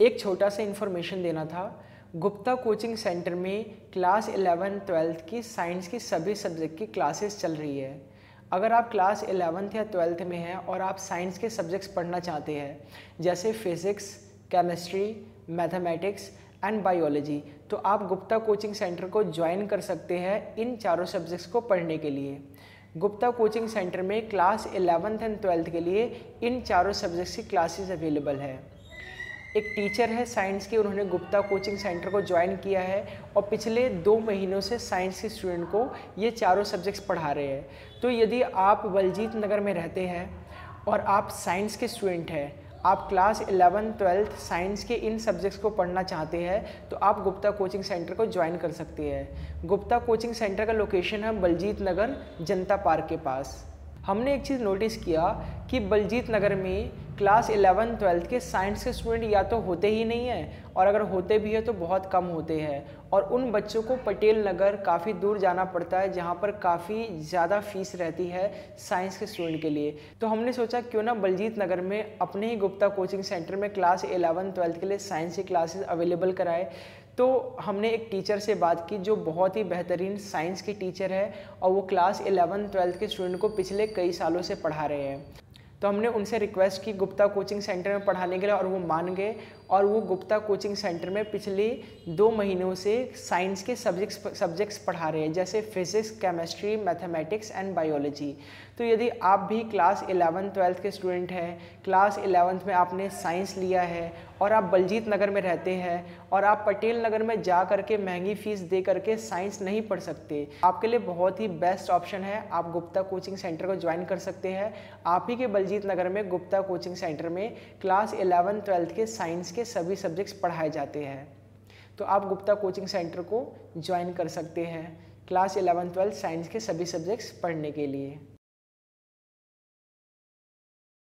एक छोटा सा इन्फॉर्मेशन देना था। गुप्ता कोचिंग सेंटर में क्लास 11-12 की साइंस की सभी सब्जेक्ट की क्लासेस चल रही है। अगर आप क्लास 11th या 12th में हैं और आप साइंस के सब्जेक्ट्स पढ़ना चाहते हैं, जैसे physics, chemistry, mathematics and biology, तो आप गुप्ता कोचिंग सेंटर को ज्वाइन कर सकते हैं इन चारों सब्जेक्ट्स को पढ़ने के लिए। गुप्ता कोचिंग सेंटर में क्लास 11th एंड 12th के लिए इन चारों सब्जेक्ट्स की क्लासेस अवेलेबल है। एक टीचर है साइंस के, उन्होंने गुप्ता कोचिंग सेंटर को ज्वाइन किया है और पिछले 2 महीनों से साइंस के स्टूडेंट को ये चारों सब्जेक्ट्स पढ़ा रहे हैं। तो यदि आप बलजीत नगर में रहते हैं और आप साइंस के स्टूडेंट हैं, आप क्लास 11-12 साइंस के इन सब्जेक्ट्स को पढ़ना चाहते हैं, तो आप गुप्ता कोचिंग सेंटर को ज्वाइन कर सकते हैं। गुप्ता कोचिंग सेंटर का लोकेशन है बलजीत नगर जनता पार्क के पास। हमने एक चीज़ नोटिस किया कि बलजीत नगर में क्लास 11-12 के साइंस के स्टूडेंट या तो होते ही नहीं हैं, और अगर होते भी हैं तो बहुत कम होते हैं, और उन बच्चों को पटेल नगर काफ़ी दूर जाना पड़ता है, जहाँ पर काफ़ी ज़्यादा फीस रहती है साइंस के स्टूडेंट के लिए। तो हमने सोचा क्यों ना बलजीत नगर में अपने ही गुप्ता कोचिंग सेंटर में क्लास 11-12 के लिए साइंस की क्लासेस अवेलेबल कराए। तो हमने एक टीचर से बात की जो बहुत ही बेहतरीन साइंस की टीचर है, और वो क्लास 11-12 के स्टूडेंट को पिछले कई सालों से पढ़ा रहे हैं। तो हमने उनसे रिक्वेस्ट की गुप्ता कोचिंग सेंटर में पढ़ाने के लिए, और वो मान गए, और वो गुप्ता कोचिंग सेंटर में पिछले 2 महीनों से साइंस के सब्जेक्ट्स पढ़ा रहे हैं, जैसे physics, chemistry, mathematics and biology. तो यदि आप भी क्लास 11-12 के स्टूडेंट हैं, क्लास 11th में आपने साइंस लिया है और आप बलजीत नगर में रहते हैं, और आप पटेल नगर में जा करके महंगी फ़ीस दे करके साइंस नहीं पढ़ सकते, आपके लिए बहुत ही बेस्ट ऑप्शन है, आप गुप्ता कोचिंग सेंटर को ज्वाइन कर सकते हैं। आप ही के बलजीत नगर में गुप्ता कोचिंग सेंटर में क्लास 11-12 के साइंस के सभी सब्जेक्ट्स पढ़ाए जाते हैं। तो आप गुप्ता कोचिंग सेंटर को ज्वाइन कर सकते हैं क्लास 11-12 साइंस के सभी सब्जेक्ट्स पढ़ने के लिए।